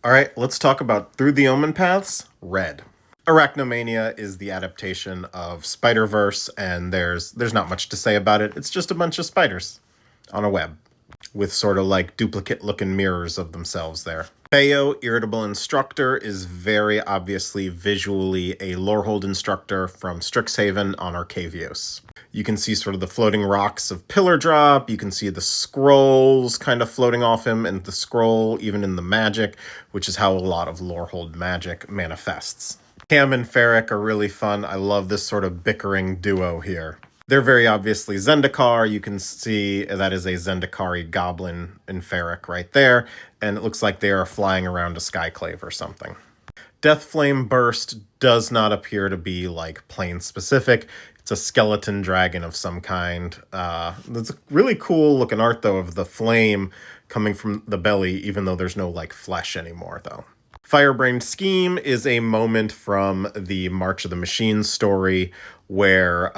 All right, let's talk about Through the Omenpaths, Red. Arachnomania is the adaptation of Spider-Verse, and there's not much to say about it. It's just a bunch of spiders on a web with sort of like duplicate-looking mirrors of themselves there. Theo, Irritable Instructor, is very obviously visually a Lorehold instructor from Strixhaven on Arcavios. You can see sort of the floating rocks of Pillar Drop. You can see the scrolls kind of floating off him, and the scroll even in the magic, which is how a lot of Lorehold magic manifests. Cam and Ferric are really fun. I love this sort of bickering duo here. They're very obviously Zendikar. You can see that is a Zendikari goblin in Ferric right there, and it looks like they are flying around a skyclave or something. Deathflame Burst does not appear to be like plane specific. It's a skeleton dragon of some kind. That's a really cool looking art though of the flame coming from the belly, even though there's no like flesh anymore though. Firebrained Scheme is a moment from the March of the Machines story where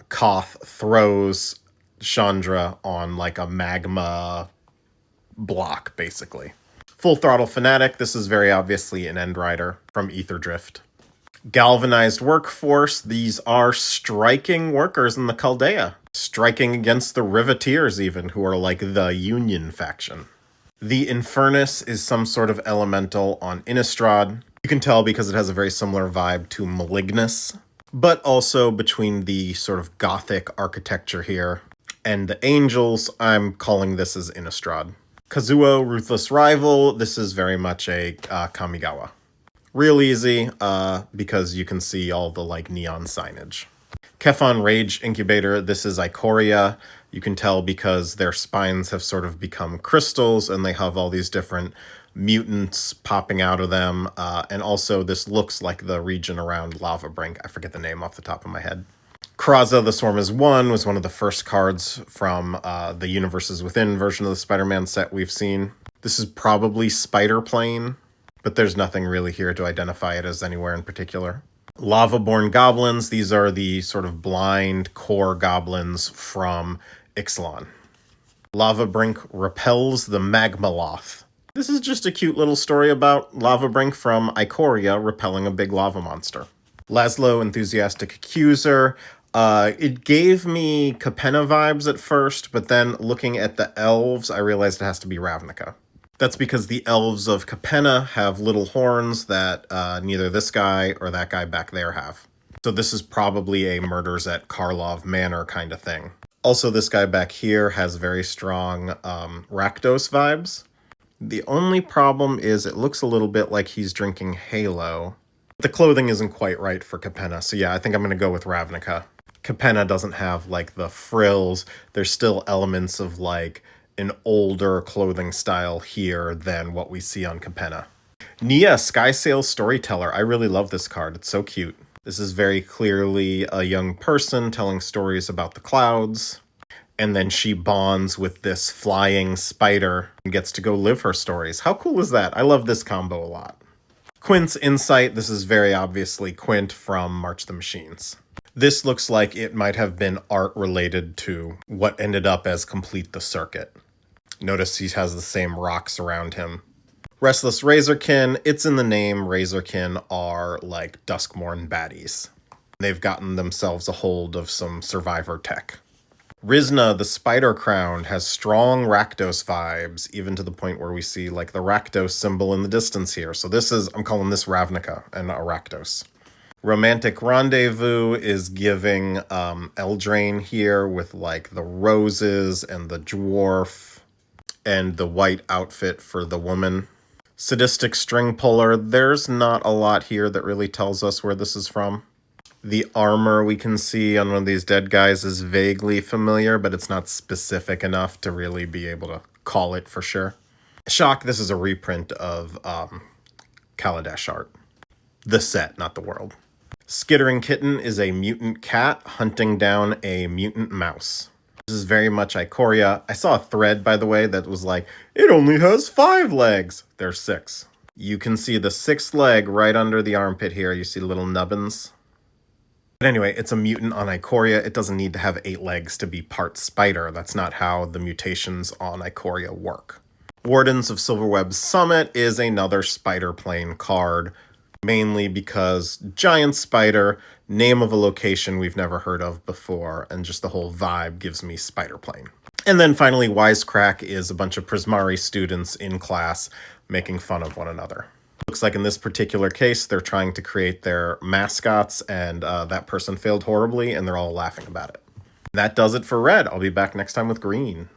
Koth throws Chandra on like a magma block, basically. Full Throttle Fanatic, this is very obviously an Endrider from Aetherdrift. Galvanized Workforce, these are striking workers in the Chaldea. Striking against the Riveteers even, who are like the Union faction. The Infernus is some sort of elemental on Innistrad. You can tell because it has a very similar vibe to Malignus, but also between the sort of gothic architecture here and the angels, I'm calling this as Innistrad. Kazuo, Ruthless Rival, this is very much a Kamigawa. Real easy, because you can see all the like neon signage. Kefon Rage Incubator, this is Ikoria. You can tell because their spines have sort of become crystals and they have all these different mutants popping out of them. And also this looks like the region around Lava Brink. I forget the name off the top of my head. Kraza, The Swarm is One, was one of the first cards from the Universes Within version of the Spider-Man set we've seen. This is probably Spider Plane, but there's nothing really here to identify it as anywhere in particular. Lava-born goblins, these are the sort of blind core goblins from Ixalan. Lava Brink repels the Magmaloth. This is just a cute little story about Lava Brink from Ikoria repelling a big lava monster. Laszlo, Enthusiastic Accuser. It gave me Capenna vibes at first, but then looking at the elves, I realized it has to be Ravnica. That's because the elves of Capenna have little horns that neither this guy or that guy back there have. So this is probably a Murders at Karlov Manor kind of thing. Also, this guy back here has very strong Rakdos vibes. The only problem is it looks a little bit like he's drinking Halo. The clothing isn't quite right for Capenna, so yeah, I think I'm going to go with Ravnica. Capenna doesn't have like the frills. There's still elements of like an older clothing style here than what we see on Capenna. Nia, Skysail Storyteller. I really love this card. It's so cute. This is very clearly a young person telling stories about the clouds. And then she bonds with this flying spider and gets to go live her stories. How cool is that? I love this combo a lot. Quint's Insight. This is very obviously Quint from March of the Machines. This looks like it might have been art related to what ended up as Complete the Circuit. Notice he has the same rocks around him. Restless Razorkin, it's in the name. Razorkin are like Duskmorn baddies. They've gotten themselves a hold of some survivor tech. Rizna, the Spider Crown, has strong Rakdos vibes, even to the point where we see like the Rakdos symbol in the distance here. So this is, I'm calling this Ravnica and a Rakdos. Romantic Rendezvous is giving Eldraine here with like the roses and the dwarf and the white outfit for the woman. Sadistic String Puller, there's not a lot here that really tells us where this is from. The armor we can see on one of these dead guys is vaguely familiar, but it's not specific enough to really be able to call it for sure. Shock, this is a reprint of Kaladesh art. The set, not the world. Skittering Kitten is a mutant cat hunting down a mutant mouse. This is very much Ikoria. I saw a thread, by the way, that was like, it only has 5 legs. There's 6. You can see the 6th leg right under the armpit here. You see little nubbins. But anyway, it's a mutant on Ikoria. It doesn't need to have 8 legs to be part spider. That's not how the mutations on Ikoria work. Wardens of Silverweb's Summit is another spider plane card, mainly because giant spider, name of a location we've never heard of before, and just the whole vibe gives me spider plane. And then finally, Wisecrack is a bunch of Prismari students in class making fun of one another. Looks like in this particular case, they're trying to create their mascots, and that person failed horribly, and they're all laughing about it. That does it for red. I'll be back next time with green.